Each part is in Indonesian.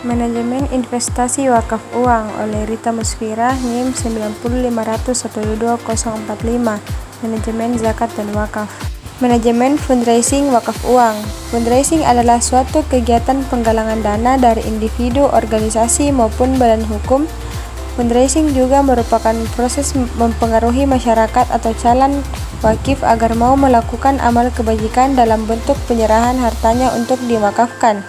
Manajemen Investasi Wakaf Uang oleh Rita Musfira, NIM 90501220045. Manajemen Zakat dan Wakaf. Manajemen Fundraising Wakaf Uang. Fundraising adalah suatu kegiatan penggalangan dana dari individu, organisasi, maupun badan hukum. Fundraising juga merupakan proses mempengaruhi masyarakat atau calon wakif agar mau melakukan amal kebajikan dalam bentuk penyerahan hartanya untuk diwakafkan.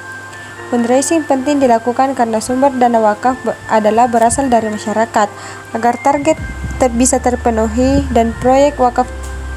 Fundraising penting dilakukan karena sumber dana wakaf adalah berasal dari masyarakat. Agar target bisa terpenuhi dan proyek wakaf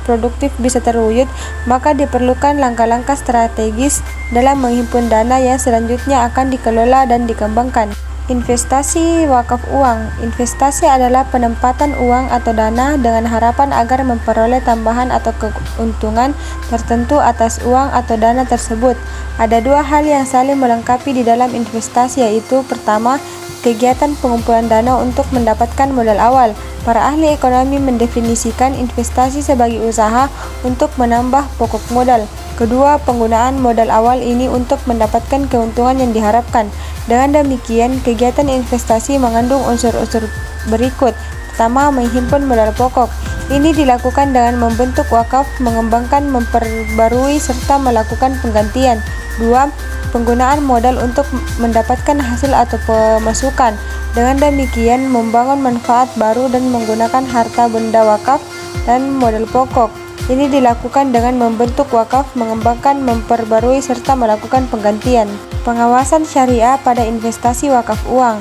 produktif bisa terwujud, maka diperlukan langkah-langkah strategis dalam menghimpun dana yang selanjutnya akan dikelola dan dikembangkan. Investasi wakaf uang. Investasi adalah penempatan uang atau dana dengan harapan agar memperoleh tambahan atau keuntungan tertentu atas uang atau dana tersebut. Ada dua hal yang saling melengkapi di dalam investasi, yaitu pertama, kegiatan pengumpulan dana untuk mendapatkan modal awal. Para ahli ekonomi mendefinisikan investasi sebagai usaha untuk menambah pokok modal. Kedua, penggunaan modal awal ini untuk mendapatkan keuntungan yang diharapkan. Dengan demikian, kegiatan investasi mengandung unsur-unsur berikut. Pertama, menghimpun modal pokok. Ini dilakukan dengan membentuk wakaf, mengembangkan, memperbarui, serta melakukan penggantian. Dua, penggunaan modal untuk mendapatkan hasil atau pemasukan. Dengan demikian, membangun manfaat baru dan menggunakan harta benda wakaf dan modal pokok. Ini dilakukan dengan membentuk wakaf, mengembangkan, memperbarui, serta melakukan penggantian. Pengawasan syariah pada investasi wakaf uang.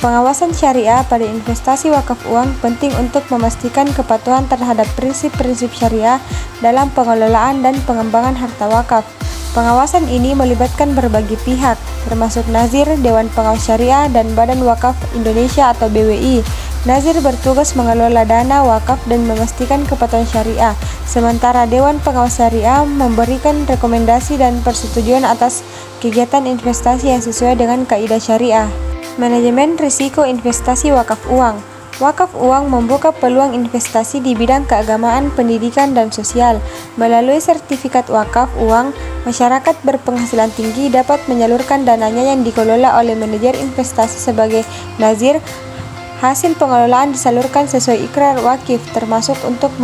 Pengawasan syariah pada investasi wakaf uang penting untuk memastikan kepatuhan terhadap prinsip-prinsip syariah dalam pengelolaan dan pengembangan harta wakaf. Pengawasan ini melibatkan berbagai pihak, termasuk Nazir, Dewan Pengawas Syariah, dan Badan Wakaf Indonesia atau BWI. Nazir bertugas mengelola dana wakaf dan memastikan kepatuhan syariah, sementara Dewan Pengawas Syariah memberikan rekomendasi dan persetujuan atas kegiatan investasi yang sesuai dengan kaidah syariah. Manajemen risiko investasi wakaf uang. Wakaf uang membuka peluang investasi di bidang keagamaan, pendidikan, dan sosial. Melalui sertifikat wakaf uang, masyarakat berpenghasilan tinggi dapat menyalurkan dananya yang dikelola oleh manajer investasi sebagai nazir. Hasil pengelolaan disalurkan sesuai ikrar wakif, termasuk untuk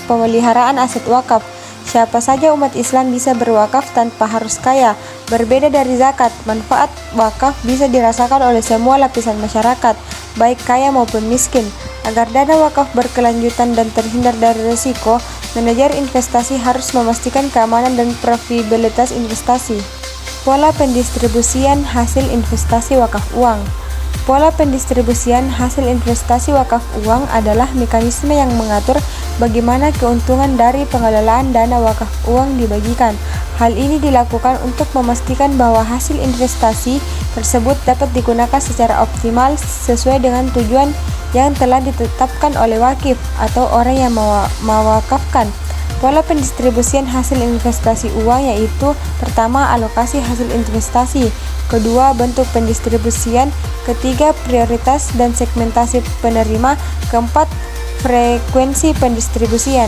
pemeliharaan aset wakaf. Siapa saja umat Islam bisa berwakaf tanpa harus kaya. Berbeda dari zakat, manfaat wakaf bisa dirasakan oleh semua lapisan masyarakat, baik kaya maupun miskin. Agar dana wakaf berkelanjutan dan terhindar dari risiko, manajer investasi harus memastikan keamanan dan profitabilitas investasi. Pola pendistribusian hasil investasi wakaf uang. Pola pendistribusian hasil investasi wakaf uang adalah mekanisme yang mengatur bagaimana keuntungan dari pengelolaan dana wakaf uang dibagikan. Hal ini dilakukan untuk memastikan bahwa hasil investasi tersebut dapat digunakan secara optimal sesuai dengan tujuan yang telah ditetapkan oleh wakif atau orang yang mewakafkan. Pola pendistribusian hasil investasi uang yaitu: pertama, alokasi hasil investasi; kedua, bentuk pendistribusian; ketiga, prioritas dan segmentasi penerima; keempat, frekuensi pendistribusian.